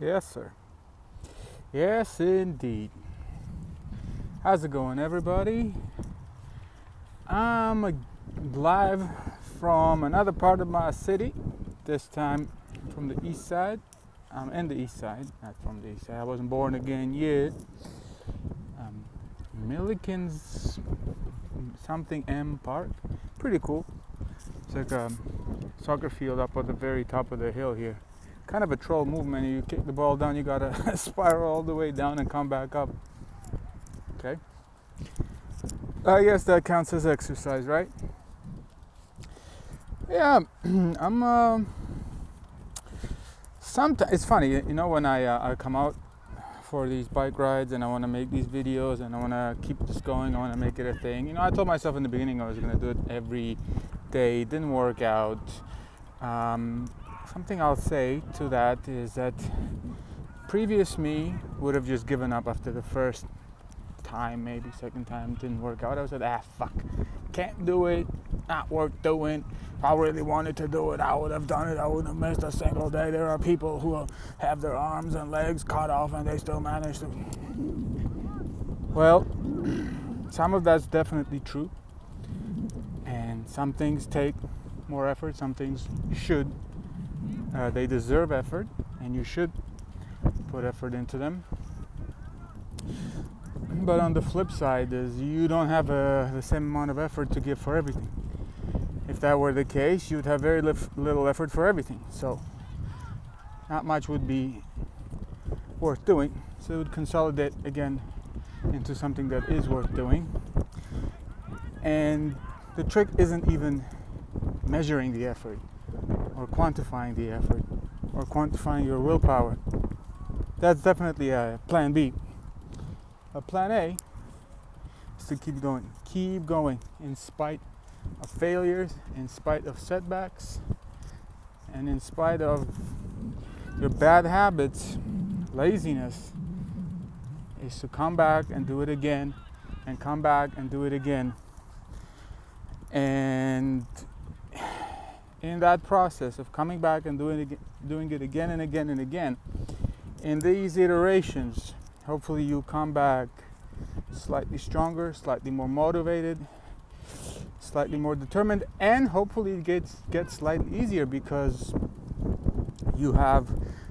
Yes, sir. Yes, indeed. How's it going, everybody? I'm live from another part of my city, this time from the east side. I'm in the east side, not from the east side. I wasn't born again yet. Milliken's something M Park. Pretty cool. It's like a soccer field up at the very top of the hill here. Kind of a troll movement. You kick the ball down, you gotta spiral all the way down and come back up. Okay. I guess that counts as exercise, right? Yeah, I'm. Sometimes it's funny, when I come out for these bike rides and I want to make these videos and I want to keep this going. I want to make it a thing. I told myself in the beginning I was going to do it every day. It didn't work out. Something I'll say to that is that previous me would have just given up after the first time, maybe second time. Didn't work out. I was like, fuck, can't do it, not worth doing. If I really wanted to do it, I would have done it. I wouldn't have missed a single day. There are people who have their arms and legs cut off and they still manage to. Well, some of that's definitely true, and some things take more effort, some things should. They deserve effort, and you should put effort into them. But on the flip side is you don't have the same amount of effort to give for everything. If that were the case, you'd have very little effort for everything. So not much would be worth doing. So it would consolidate again into something that is worth doing. And the trick isn't even measuring the effort or quantifying the effort or quantifying your willpower. That's definitely a plan B. A plan A is to keep going in spite of failures, in spite of setbacks, and in spite of your bad habits. Laziness is to come back and do it again, and come back and do it again. And in that process of coming back and doing it again and again and again, in these iterations, hopefully you come back slightly stronger, slightly more motivated, slightly more determined, and hopefully it gets slightly easier because you have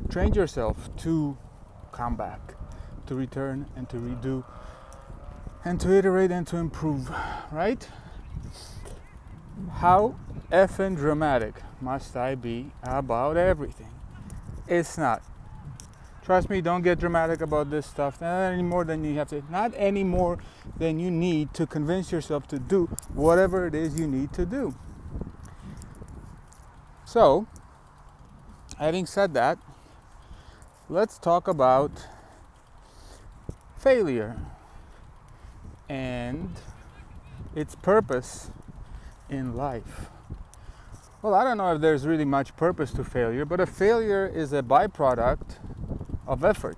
trained yourself to come back, to return and to redo and to iterate and to improve, right? How effing dramatic must I be about everything? It's not. Trust me, don't get dramatic about this stuff. Not any more than you have to. Not any more than you need to convince yourself to do whatever it is you need to do. So, having said that, let's talk about failure and its purpose in life. Well, I don't know if there's really much purpose to failure, but a failure is a byproduct of effort.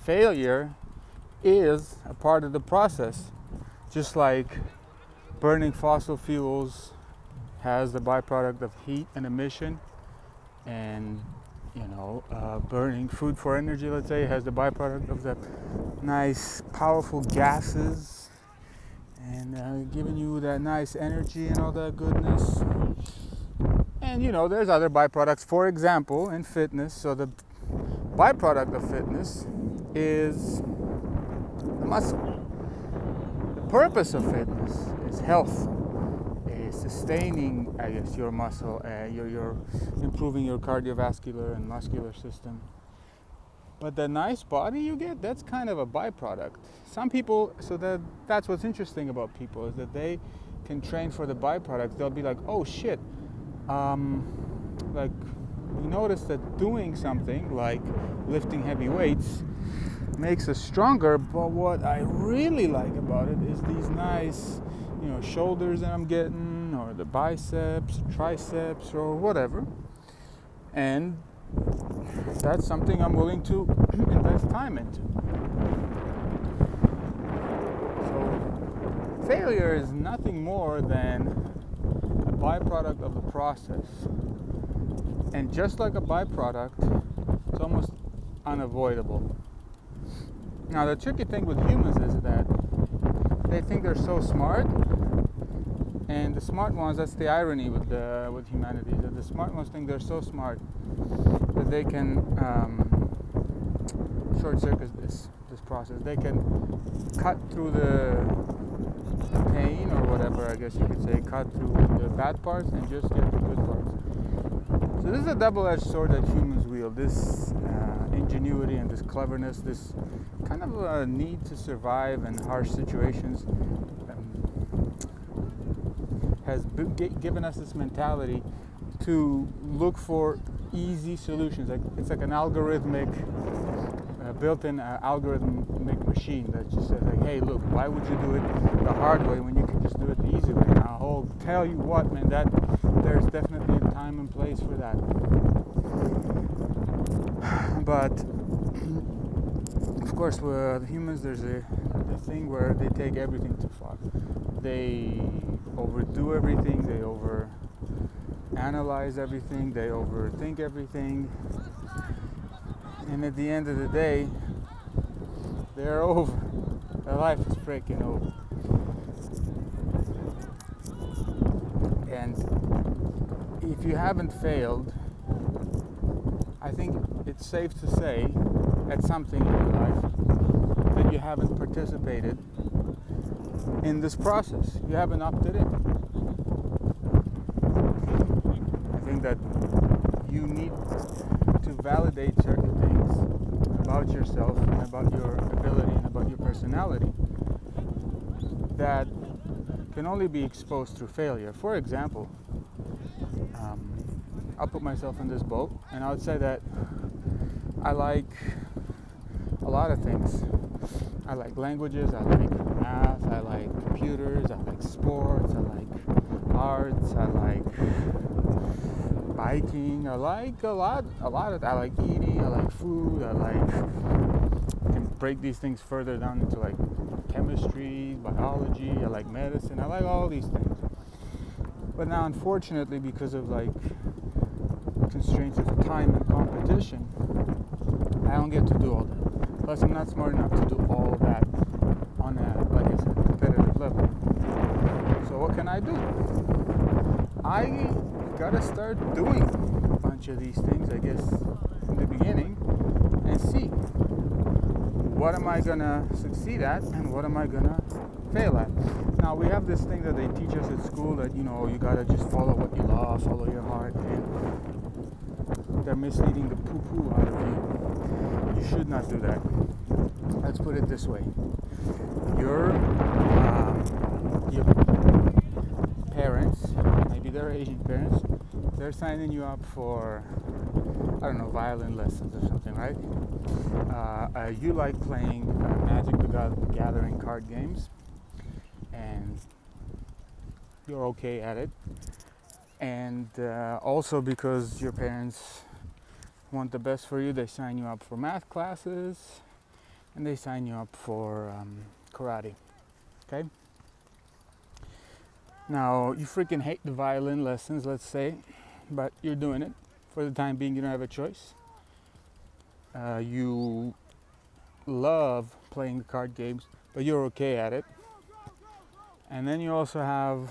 Failure is a part of the process, just like burning fossil fuels has the byproduct of heat and emission, and burning food for energy, let's say, has the byproduct of the nice powerful gases and giving you that nice energy and all that goodness. And there's other byproducts, for example, in fitness. So the byproduct of fitness is the muscle. The purpose of fitness is health, is sustaining, your muscle, you're improving your cardiovascular and muscular system. But the nice body you get, that's kind of a byproduct. Some people, that's what's interesting about people, is that they can train for the byproducts. They'll be like, oh shit, we notice that doing something like lifting heavy weights makes us stronger, but what I really like about it is these nice, shoulders that I'm getting, or the biceps, triceps, or whatever. And that's something I'm willing to invest time into. So failure is nothing more than a byproduct of the process. And just like a byproduct, it's almost unavoidable. Now the tricky thing with humans is that they think they're so smart, and the smart ones, that's the irony with humanity, that the smart ones think they're so smart that they can short circuit this process. They can cut through the pain or whatever, I guess you could say, cut through the bad parts and just get the good parts. So this is a double-edged sword that humans wield, this ingenuity and this cleverness, this kind of a need to survive in harsh situations, has given us this mentality to look for easy solutions. It's like an algorithmic, built-in algorithmic machine that just says, like, hey, look, why would you do it the hard way when you can just do it the easy way? Now, I'll tell you what, man, that there's definitely a time and place for that. But of course, with humans, there's a thing where they take everything too far. They overdo everything, they overanalyze everything, they overthink everything, and at the end of the day, they're over. Their life is freaking over. And if you haven't failed, I think it's safe to say at something in your life that you haven't participated in this process. You haven't opted in. I think that you need to validate certain things about yourself and about your ability and about your personality that can only be exposed through failure. For example, I'll put myself in this boat, and I would say that I like a lot of things. I like languages, I like math, I like computers, I like sports, I like arts, I like biking, I like a lot of, I like eating, I like food, I can break these things further down into like chemistry, biology, I like medicine, I like all these things. But now, unfortunately, because of like constraints of time and competition, I don't get to do all that. Plus, I'm not smart enough to do all that on a, like I said, competitive level. So what can I do? I gotta start doing a bunch of these things, I guess, in the beginning, and see what am I gonna succeed at and what am I gonna fail at. Now, we have this thing that they teach us at school that, you know, you gotta just follow what you love, follow your heart, and they're misleading the poo-poo out of you. You should not do that. Let's put it this way. Your parents, maybe they're Asian parents, they're signing you up for, I don't know, violin lessons or something, right? You like playing Magic the Gathering card games, and you're okay at it. And also because your parents want the best for you, they sign you up for math classes, and they sign you up for karate, okay? Now, you freaking hate the violin lessons, let's say, but you're doing it. For the time being, you don't have a choice. You love playing the card games, but you're okay at it. And then you also have,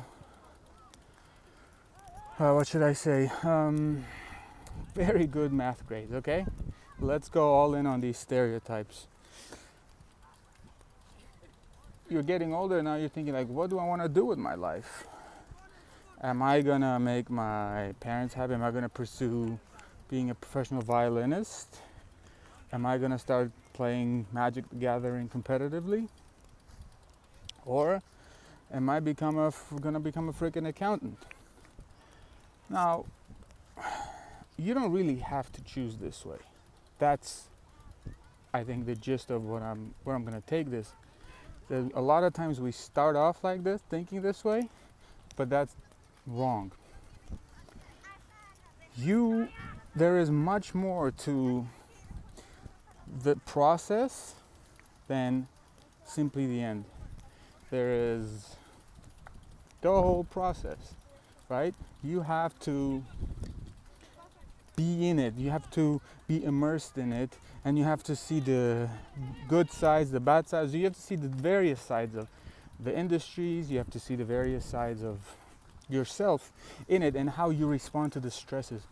what should I say, very good math grades, okay? Let's go all in on these stereotypes. You're getting older now, you're thinking like, what do I want to do with my life? Am I gonna make my parents happy? Am I gonna pursue being a professional violinist? Am I gonna start playing Magic the Gathering competitively? Or am I gonna become a freaking accountant? Now, you don't really have to choose this way. That's, I think, the gist of where I'm gonna take this. A lot of times we start off like this, thinking this way, but that's wrong. There is much more to the process than simply the end. There is the whole process, right? You have to be in it. You have to be immersed in it, and you have to see the good sides, the bad sides. You have to see the various sides of the industries. You have to see the various sides of yourself in it, and how you respond to the stresses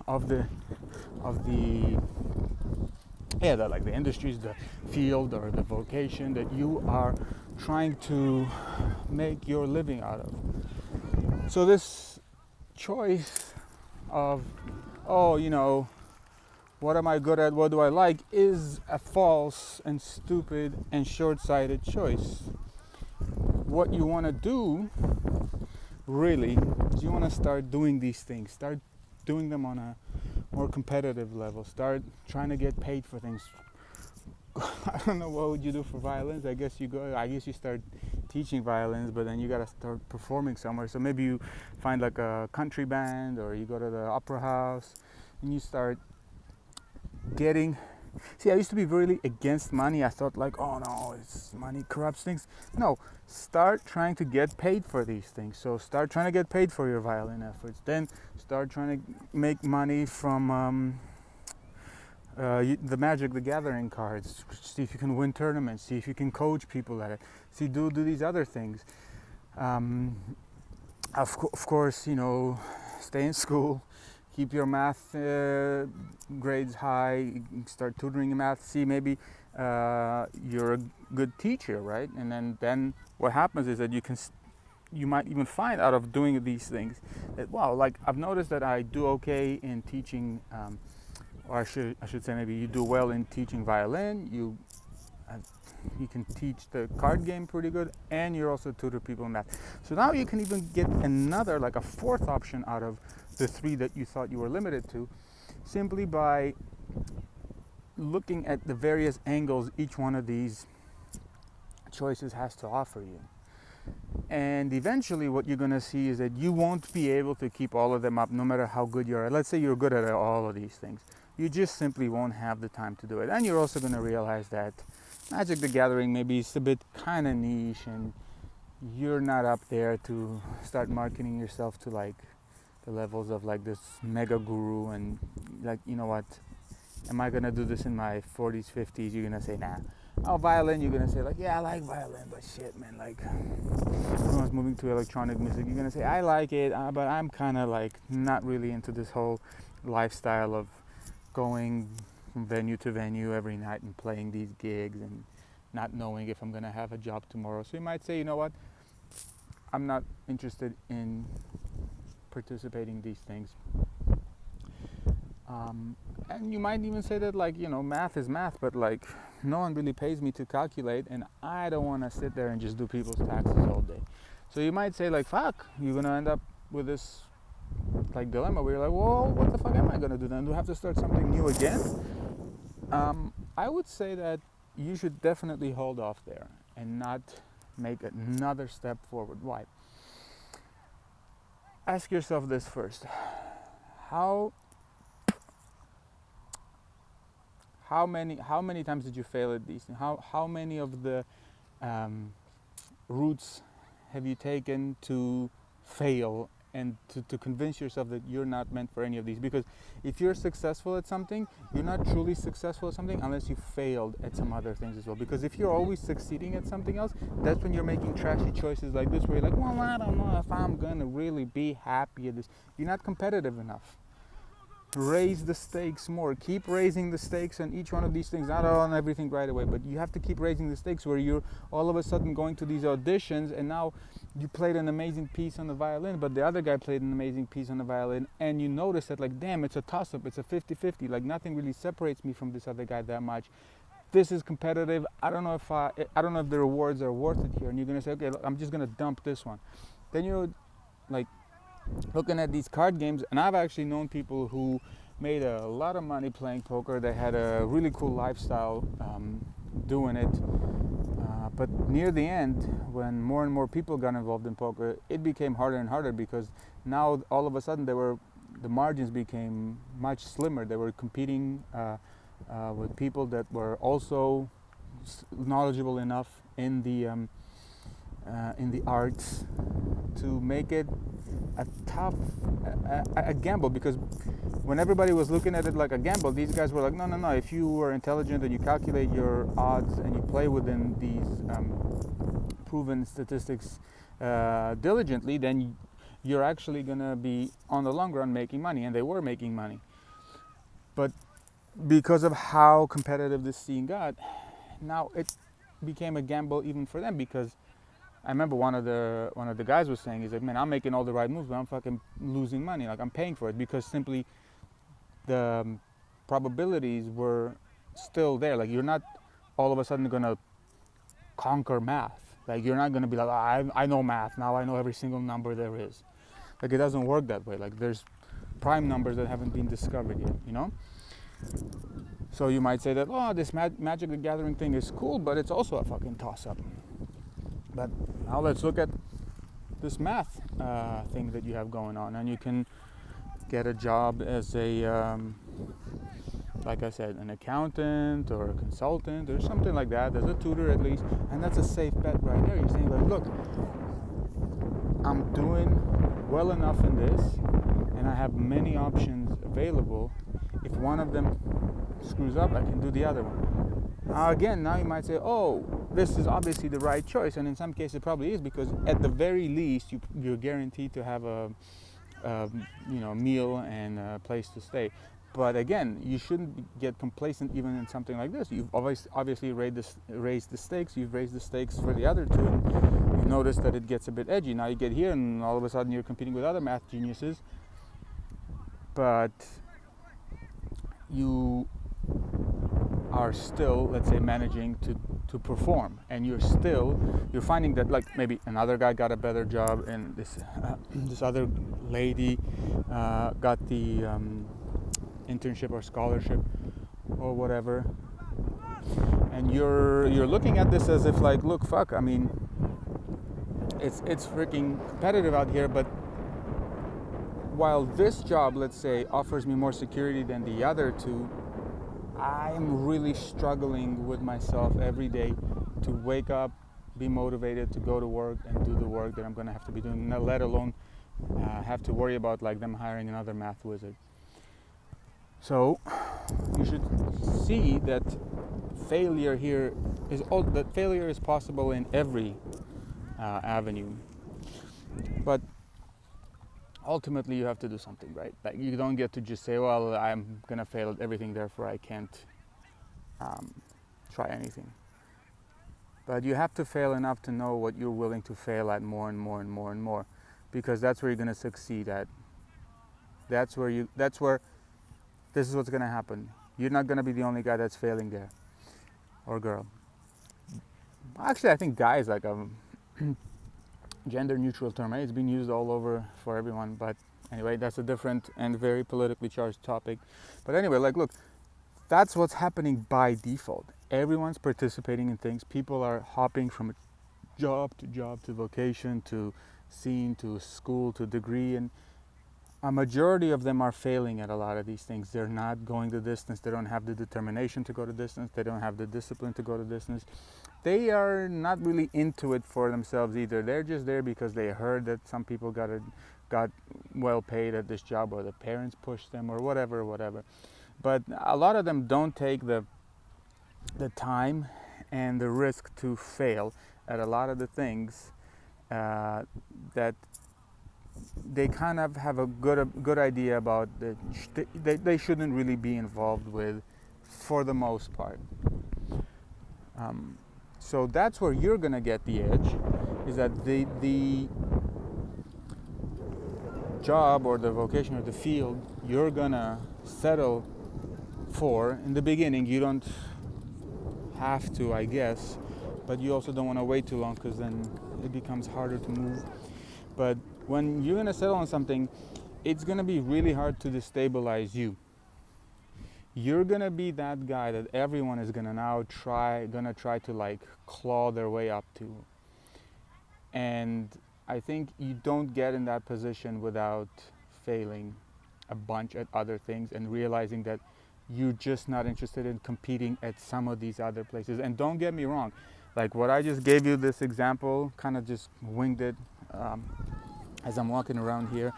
of the like the industries, the field or the vocation that you are trying to make your living out of. So this choice of, oh, what am I good at, what do I like, is a false and stupid and short-sighted choice. What you want to do really is you want to start doing these things, start doing them on a more competitive level, start trying to get paid for things. I don't know, what would you do for violins? I guess you start teaching violins, but then you gotta start performing somewhere. So maybe you find like a country band, or you go to the opera house and you start getting. See, I used to be really against money. I thought like, oh no, money corrupts things. No, start trying to get paid for these things. So start trying to get paid for your violin efforts. Then start trying to make money from the Magic the Gathering cards. See if you can win tournaments. See if you can coach people at it. See, do these other things. Of course, stay in school. Keep your math grades high. Start tutoring in math. See, maybe you're a good teacher, right? And then what happens is that you might even find out of doing these things that, wow, like I've noticed that I do okay in teaching, or I should say maybe you do well in teaching violin. You can teach the card game pretty good, and you're also tutor people in math. So now you can even get another, like a fourth option out of the three that you thought you were limited to, simply by looking at the various angles each one of these choices has to offer you. And eventually what you're going to see is that you won't be able to keep all of them up, no matter how good you are. Let's say you're good at all of these things. You just simply won't have the time to do it. And you're also going to realize that Magic the Gathering maybe is a bit kind of niche, and you're not up there to start marketing yourself to like the levels of like this mega guru, and like, what, am I gonna do this in my 40s, 50s? You're gonna say, nah. Oh, violin, you're gonna say like, yeah, I like violin, but shit, man, like everyone's moving to electronic music. You're gonna say, I like it, but I'm kind of like not really into this whole lifestyle of going from venue to venue every night and playing these gigs and not knowing if I'm gonna have a job tomorrow. So you might say, you know what, I'm not interested in participating in these things. And you might even say that, like, math is math, but like no one really pays me to calculate, and I don't want to sit there and just do people's taxes all day. So you might say like, fuck, you're gonna end up with this like dilemma where you're like, well, what the fuck am I gonna do then? Do I have to start something new again? I would say that you should definitely hold off there and not make another step forward. Why? Ask yourself this first. How many times did you fail at these? How many of the routes have you taken to fail and to convince yourself that you're not meant for any of these? Because if you're successful at something, you're not truly successful at something unless you failed at some other things as well. Because if you're always succeeding at something else, that's when you're making trashy choices like this, where you're like, well, I don't know if I'm gonna really be happy at this. You're not competitive enough. Raise the stakes more. Keep raising the stakes on each one of these things, not on everything right away, but you have to keep raising the stakes, where you're all of a sudden going to these auditions, and now you played an amazing piece on the violin, but the other guy played an amazing piece on the violin, and you notice that, like, damn, it's a toss-up, it's a 50-50, like nothing really separates me from this other guy that much. This is competitive. I don't know if the rewards are worth it here. And you're gonna say, okay, look, I'm just gonna dump this one. Then you're like looking at these card games, and I've actually known people who made a lot of money playing poker. They had a really cool lifestyle doing it, but near the end, when more and more people got involved in poker, it became harder and harder, because now all of a sudden the margins became much slimmer. They were competing with people that were also knowledgeable enough in the arts to make it a tough a gamble, because when everybody was looking at it like a gamble, these guys were like, no, if you are intelligent and you calculate your odds and you play within these proven statistics diligently, then you're actually going to be on the long run making money. And they were making money. But because of how competitive this scene got, now it became a gamble even for them, because I remember one of the guys was saying, he's like, man, I'm making all the right moves, but I'm fucking losing money. Like, I'm paying for it, because simply the probabilities were still there. Like, you're not all of a sudden going to conquer math. Like, you're not going to be like, I know math now, I know every single number there is. Like, it doesn't work that way. Like, there's prime numbers that haven't been discovered yet, you know? So you might say that, oh, this Magic the Gathering thing is cool, but it's also a fucking toss-up. But now let's look at this math thing that you have going on, and you can get a job as a, like I said, an accountant or a consultant or something like that, as a tutor at least, and that's a safe bet right there. You're saying like, look, I'm doing well enough in this, and I have many options available. If one of them screws up, I can do the other one. Again, now you might say, oh, this is obviously the right choice, and in some cases it probably is, because at the very least you're guaranteed to have a meal and a place to stay. But again, you shouldn't get complacent even in something like this. You've obviously raised the stakes. You've raised the stakes for the other two, and you notice that it gets a bit edgy. Now you get here, and all of a sudden you're competing with other math geniuses, but you are still, let's say, managing to perform, and you're finding that, like, maybe another guy got a better job, and this other lady got the internship or scholarship or whatever, and you're looking at this as if, like, look, fuck, I mean, it's freaking competitive out here, but while this job, let's say, offers me more security than the other two, I'm really struggling with myself every day to wake up, be motivated to go to work and do the work that I'm going to have to be doing, let alone have to worry about, like, them hiring another math wizard. So you should see that failure here that failure is possible in every avenue, but ultimately you have to do something, right? Like, you don't get to just say, well, I'm gonna fail at everything, therefore I can't try anything. But you have to fail enough to know what you're willing to fail at more and more and more and more, because that's where you're gonna succeed at. That's where this is what's gonna happen. You're not gonna be the only guy that's failing there, or girl. Actually, I think guy is like a gender neutral term, right? It's been used all over for everyone, but anyway, that's a different and very politically charged topic. But anyway, like, look, that's what's happening by default. Everyone's participating in things. People are hopping from job to vocation to scene to school to degree, and a majority of them are failing at a lot of these things. They're not going the distance. They don't have the determination to go the distance. They don't have the discipline to go the distance. They are not really into it for themselves either. They're just there because they heard that some people got well paid at this job, or the parents pushed them, or whatever. But a lot of them don't take the time and the risk to fail at a lot of the things that they kind of have a good idea about that they shouldn't really be involved with, for the most part. So that's where you're gonna get the edge, is that the job or the vocation or the field you're gonna settle for in the beginning. You don't have to, I guess, but you also don't want to wait too long, because then it becomes harder to move. But when you're gonna settle on something, it's gonna be really hard to destabilize you. You're gonna be that guy that everyone is gonna now try to, like, claw their way up to. And I think you don't get in that position without failing a bunch at other things and realizing that you're just not interested in competing at some of these other places. And don't get me wrong, like what I just gave you, this example, kind of just winged it as I'm walking around here,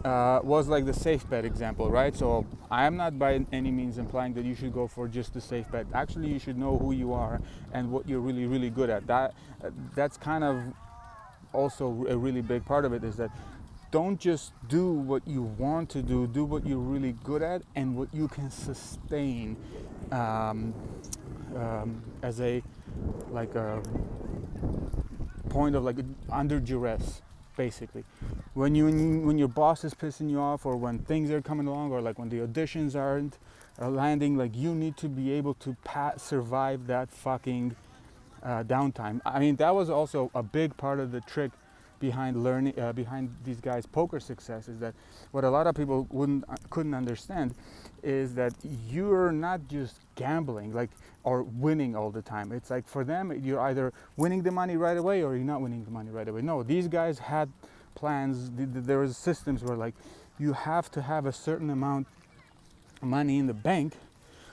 was like the safe bet example, right? So I am not by any means implying that you should go for just the safe bet. Actually, you should know who you are and what you're really, really good at. That's kind of also a really big part of it, is that don't just do what you want to do what you're really good at and what you can sustain as a point of like under duress, basically. When your boss is pissing you off, or when things are coming along, or like when the auditions aren't landing, like you need to be able to survive that fucking downtime. I mean, that was also a big part of the trick behind learning, behind these guys' poker success, is that what a lot of people couldn't understand is that you're not just gambling like or winning all the time. It's like for them, you're either winning the money right away or you're not winning the money right away. No, these guys had plans. There was systems where like you have to have a certain amount of money in the bank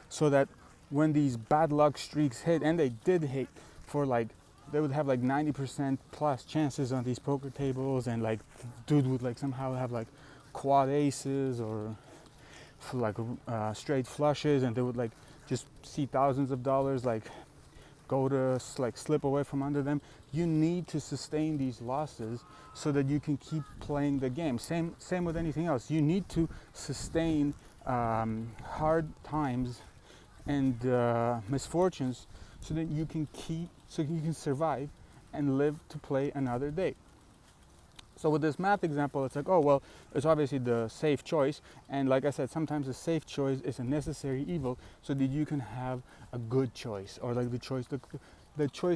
so that when these bad luck streaks hit, and they did hit, for like they would have like 90% plus chances on these poker tables, and like dude would like somehow have like quad aces or like straight flushes, and they would like just see thousands of dollars like go to like slip away from under them. You need to sustain these losses so that you can keep playing the game. Same with anything else. You need to sustain hard times and misfortunes so that you can survive and live to play another day. So with this math example, it's like, oh, well, it's obviously the safe choice. And like I said, sometimes the safe choice is a necessary evil so that you can have a good choice, or like the choice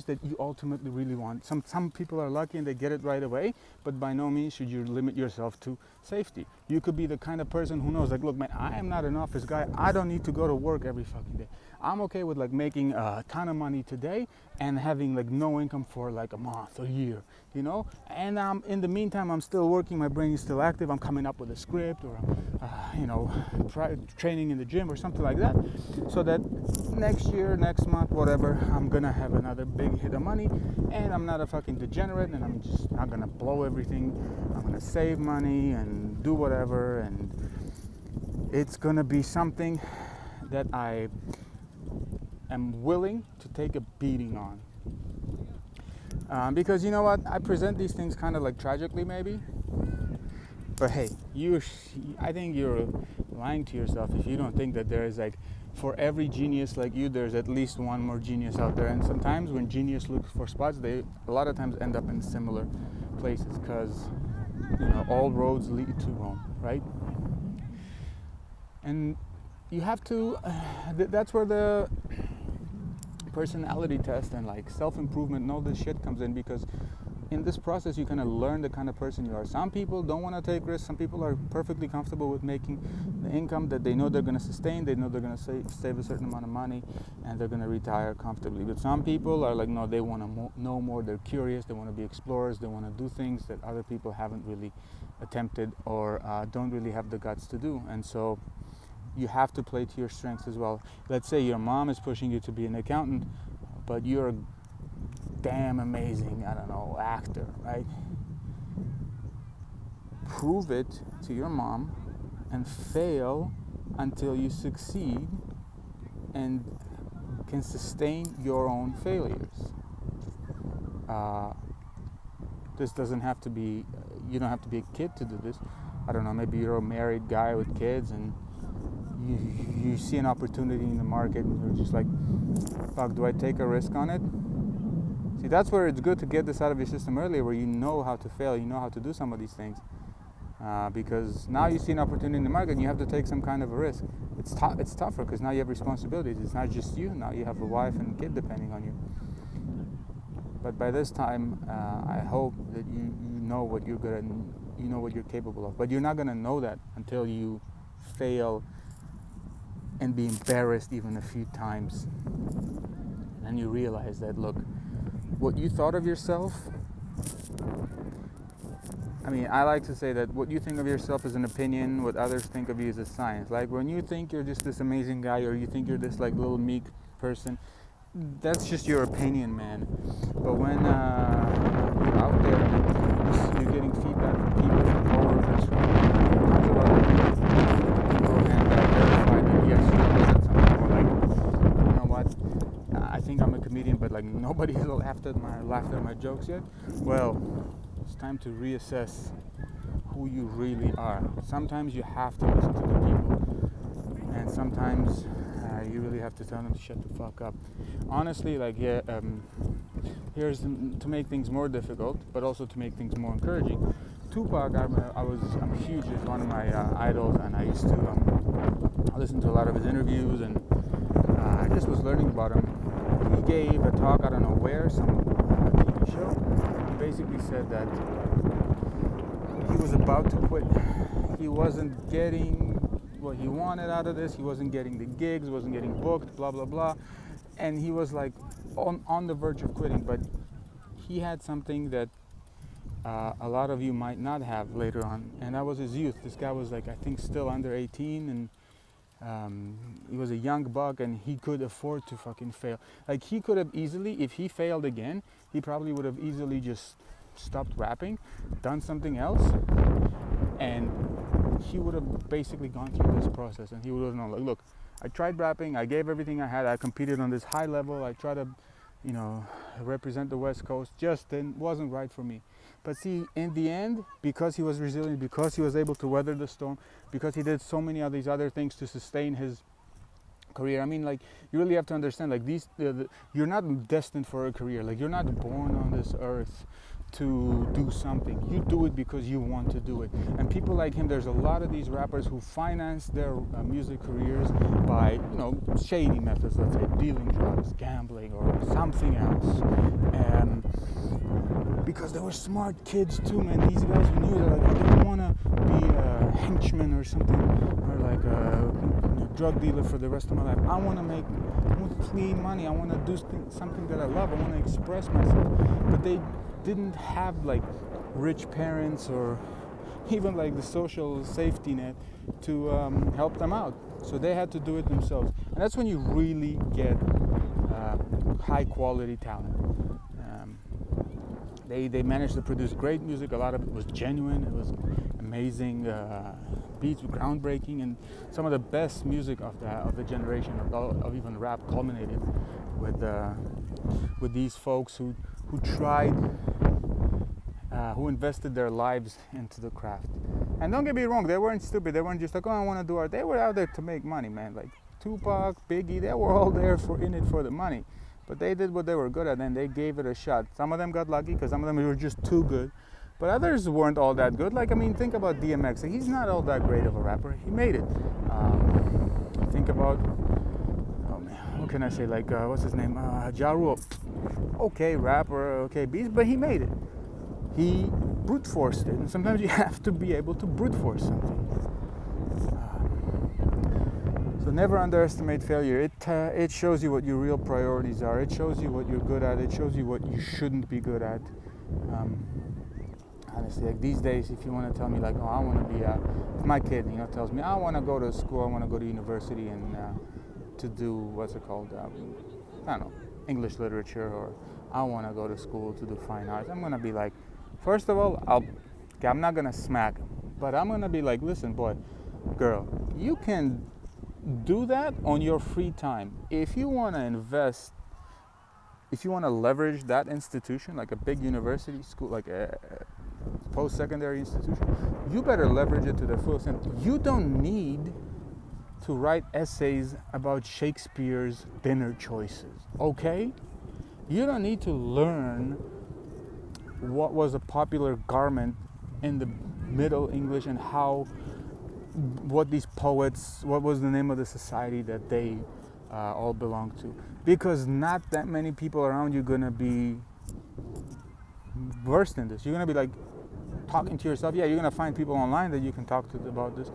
that you ultimately really want. Some people are lucky and they get it right away, but by no means should you limit yourself to safety. You could be the kind of person who knows, like, look, man, I am not an office guy. I don't need to go to work every fucking day. I'm okay with like making a ton of money today and having like no income for like a month or a year, you know? And in the meantime, I'm still working, my brain is still active, I'm coming up with a script, or training in the gym or something like that, so that next year, next month, whatever, I'm gonna have another big hit of money, and I'm not a fucking degenerate, and I'm just not gonna blow everything. I'm gonna save money and do whatever, and it's gonna be something that I am willing to take a beating on. Because you know what, I present these things kind of like tragically maybe, but hey, I think you're lying to yourself if you don't think that there is like, for every genius like you, there's at least one more genius out there. And sometimes when genius looks for spots, they a lot of times end up in similar places, because all roads lead to Rome, right? And you have to that's where the personality test and like self-improvement and all this shit comes in, because in this process you kind of learn the kind of person you are. Some people don't want to take risks. Some people are perfectly comfortable with making the income that they know they're going to sustain. They know they're going to save a certain amount of money, and they're going to retire comfortably. But some people are like, no, they want to know more. They're curious. They want to be explorers. They want to do things that other people haven't really attempted, or don't really have the guts to do. And so you have to play to your strengths as well. Let's say your mom is pushing you to be an accountant, but you're a damn amazing, actor, right? Prove it to your mom and fail until you succeed and can sustain your own failures. This doesn't have to be, you don't have to be a kid to do this. I don't know, maybe you're a married guy with kids and you see an opportunity in the market and you're just like, fuck, do I take a risk on it? See, that's where it's good to get this out of your system earlier, where you know how to fail, you know how to do some of these things. Because now you see an opportunity in the market and you have to take some kind of a risk. It's tougher because now you have responsibilities. It's not just you, now you have a wife and a kid depending on you. But by this time, I hope that you know what you're good at and you know what you're capable of. But you're not going to know that until you fail and be embarrassed even a few times. And then you realize that, look, what you thought of yourself, I like to say that what you think of yourself is an opinion, what others think of you is a science. Like when you think you're just this amazing guy, or you think you're this like little meek person, that's just your opinion, man. But when you're out there and you're getting feedback from people, from coworkers, from tons of other people, and verified that yes, you're good at something, or like, you know what, I think I'm a comedian, but like nobody has laughed at my jokes yet. Well, it's time to reassess who you really are. Sometimes you have to listen to the people, and sometimes you really have to tell them to shut the fuck up. Honestly, like, here's to make things more difficult, but also to make things more encouraging. Tupac, I'm huge. He's one of my idols, and I used to listen to a lot of his interviews, and I just was learning about him. He gave a talk, I don't know where, some TV show. He basically said that he was about to quit. He wasn't getting what he wanted out of this. He wasn't getting the gigs, wasn't getting booked, blah blah blah, and he was like on the verge of quitting. But he had something that a lot of you might not have later on, and that was his youth. This guy was like, I think, still under 18, and he was a young buck, and he could afford to fucking fail. Like, he could have easily, if he failed again, he probably would have easily just stopped rapping, done something else, and he would have basically gone through this process, and he would have known, like, look, I tried rapping, I gave everything I had, I competed on this high level, I tried to, represent the West Coast, just then wasn't right for me. But see, in the end, because he was resilient, because he was able to weather the storm, because he did so many of these other things to sustain his career. I mean, like, you really have to understand, like, you're not destined for a career. Like, you're not born on this earth to do something. You do it because you want to do it. And people like him, there's a lot of these rappers who finance their music careers by, shady methods, let's say dealing drugs, gambling, or something else. Because they were smart kids too, man. These guys who knew that, like, I didn't want to be a henchman or something, or like a drug dealer for the rest of my life. I want to clean money. I want to do something that I love. I want to express myself. But they didn't have like rich parents or even like the social safety net to help them out. So they had to do it themselves. And that's when you really get high quality talent. They managed to produce great music. A lot of it was genuine. It was amazing beats, groundbreaking, and some of the best music of the generation of even rap culminated with these folks who tried, who invested their lives into the craft. And don't get me wrong, they weren't stupid. They weren't just like, oh, I want to do art. They were out there to make money, man. Like Tupac, Biggie, they were all there in it for the money. But they did what they were good at, and they gave it a shot. Some of them got lucky because some of them were just too good. But others weren't all that good. Like, I mean, think about DMX. He's not all that great of a rapper. He made it. Think about, oh man, what can I say? Like, what's his name? Ja Rule. Okay, rapper, okay, beast, but he made it. He brute forced it. And sometimes you have to be able to brute force something. So never underestimate failure. It shows you what your real priorities are. It shows you what you're good at. It shows you what you shouldn't be good at. Honestly, like these days, if you want to tell me like, oh, I want to be if my kid, tells me I want to go to school, I want to go to university and to do what's it called? I don't know, English literature, or I want to go to school to do fine arts. I'm gonna be like, first of all, I'm not gonna smack him, but I'm gonna be like, listen, boy, girl, you can do that on your free time. If you want to invest, if you want to leverage that institution, like a big university school, like a post-secondary institution, you better leverage it to the full extent. You don't need to write essays about Shakespeare's dinner choices, okay? You don't need to learn what was a popular garment in the Middle English and what these poets, what was the name of the society that they all belong to. Because not that many people around you are going to be versed in this. You're going to be like talking to yourself. Yeah, you're going to find people online that you can talk to about this.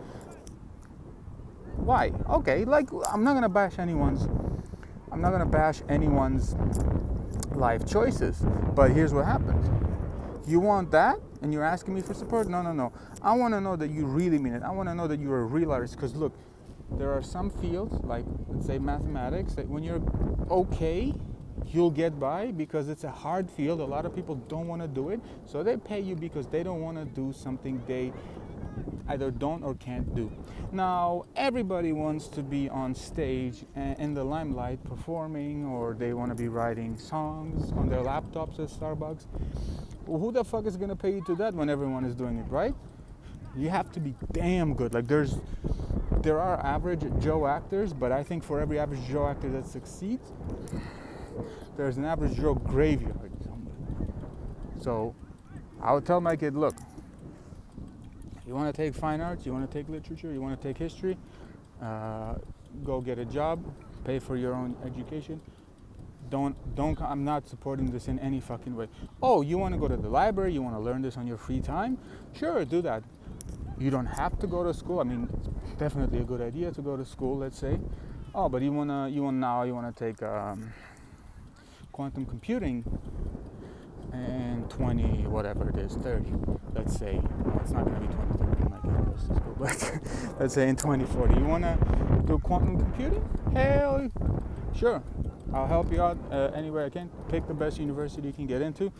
Why? Okay, like I'm not going to bash anyone's life choices. But here's what happens. You want that? And you're asking me for support? No. I want to know that you really mean it. I want to know that you're a real artist. Because look, there are some fields, like let's say mathematics, that when you're okay, you'll get by because it's a hard field. A lot of people don't want to do it, so they pay you because they don't want to do something they either don't or can't do. Now, everybody wants to be on stage in the limelight performing, or they want to be writing songs on their laptops at Starbucks. Well, who the fuck is going to pay you to that when everyone is doing it, right? You have to be damn good. Like there are average Joe actors, but I think for every average Joe actor that succeeds, there's an average Joe graveyard somewhere. So I would tell my kid, look, you want to take fine arts, you want to take literature, you want to take history, go get a job, pay for your own education. Don't, I'm not supporting this in any fucking way. Oh, you want to go to the library, you want to learn this on your free time? Sure, do that. You don't have to go to school. I mean, it's definitely a good idea to go to school, let's say. Oh, but you want to take quantum computing and 20, whatever it is, 30, let's say. Well, it's not going to be 2030, I might get close to school, but let's say in 2040. You want to do quantum computing? Hell, sure. I'll help you out any way I can. Pick the best university you can get into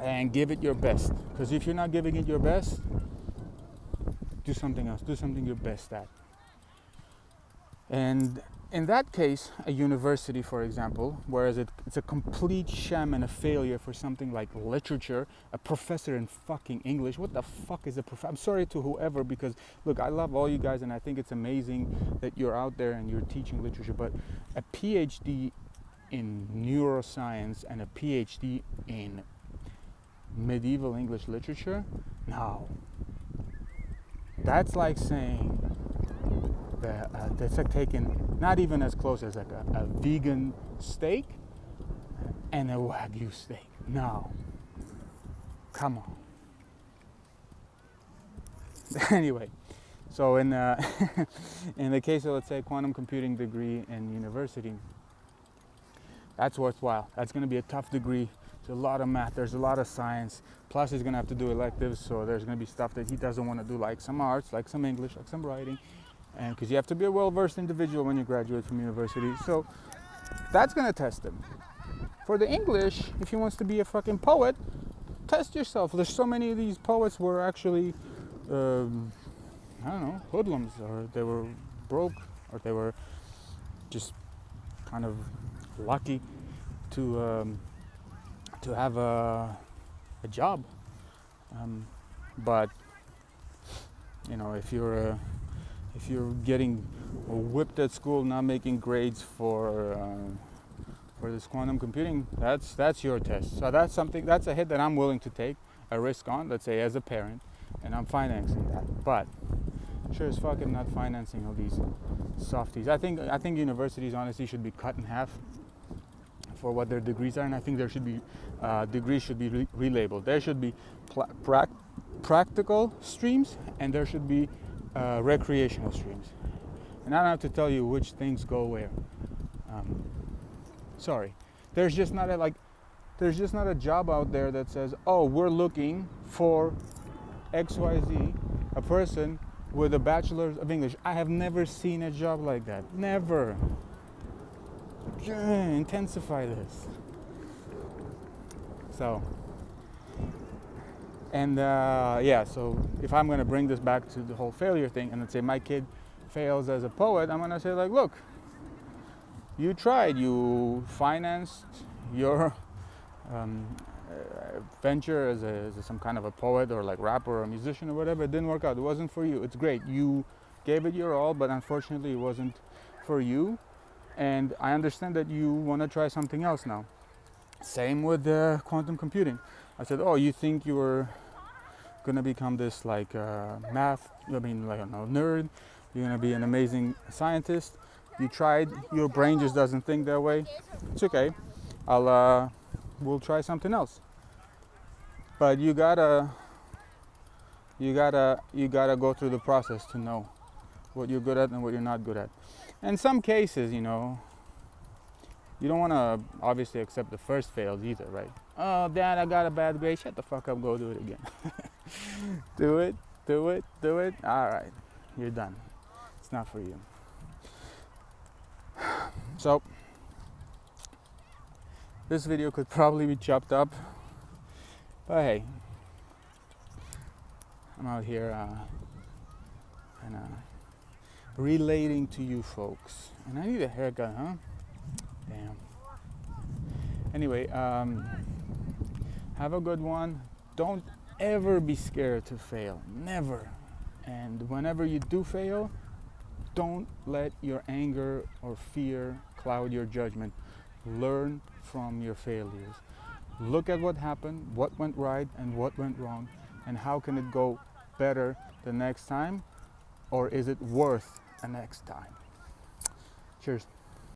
and give it your best. Because if you're not giving it your best, do something else. Do something you're best at. And in that case, a university, for example, whereas it's a complete sham and a failure for something like literature, a professor in fucking English. What the fuck is a professor? I'm sorry to whoever, because look, I love all you guys and I think it's amazing that you're out there and you're teaching literature, but a PhD in neuroscience and a PhD in medieval English literature? No. That's like saying that's like taking not even as close as like a vegan steak and a Wagyu steak. No. Come on. Anyway, so in in the case of, let's say, quantum computing degree in university, that's worthwhile. That's going to be a tough degree. There's a lot of math, there's a lot of science, plus he's going to have to do electives, so there's going to be stuff that he doesn't want to do, like some arts, like some English, like some writing, and because you have to be a well-versed individual when you graduate from university, so that's going to test him. For the English, if he wants to be a fucking poet, test yourself. There's so many of these poets were actually, I don't know, hoodlums, or they were broke, or they were just kind of lucky to have a job, but you know, if you're getting whipped at school, not making grades for this quantum computing, that's your test. So that's a hit that I'm willing to take a risk on, let's say, as a parent, and I'm financing that. But sure as fuck I'm not financing all these softies. I think universities honestly should be cut in half for what their degrees are, and I think there should be degrees should be relabeled. There should be practical streams, and there should be recreational streams. And I don't have to tell you which things go where. Sorry, there's just not a job out there that says, oh, we're looking for XYZ, a person with a bachelor's of English. I have never seen a job like that. Never. Intensify this. So, and so if I'm going to bring this back to the whole failure thing, and let's say my kid fails as a poet, I'm going to say, like, look, you tried, you financed your venture as some kind of a poet or like rapper or musician or whatever. It didn't work out. It wasn't for you. It's great. You gave it your all, but unfortunately it wasn't for you. And I understand that you want to try something else now. Same with quantum computing. I said, oh, you think you were going to become this like nerd. You're going to be an amazing scientist. You tried, your brain just doesn't think that way. It's okay. We'll try something else. But you gotta go through the process to know what you're good at and what you're not good at. In some cases, you know, you don't want to obviously accept the first fails either, right? Oh, Dad, I got a bad grade. Shut the fuck up. Go do it again. Do it. All right, you're done. It's not for you. So This video could probably be chopped up, but hey, I'm out here kind of relating to you folks. And I need a haircut, huh? Damn. Anyway, have a good one. Don't ever be scared to fail. Never. And whenever you do fail, don't let your anger or fear cloud your judgment. Learn from your failures. Look at what happened, what went right and what went wrong, and how can it go better the next time, or is it worth a next time? Cheers.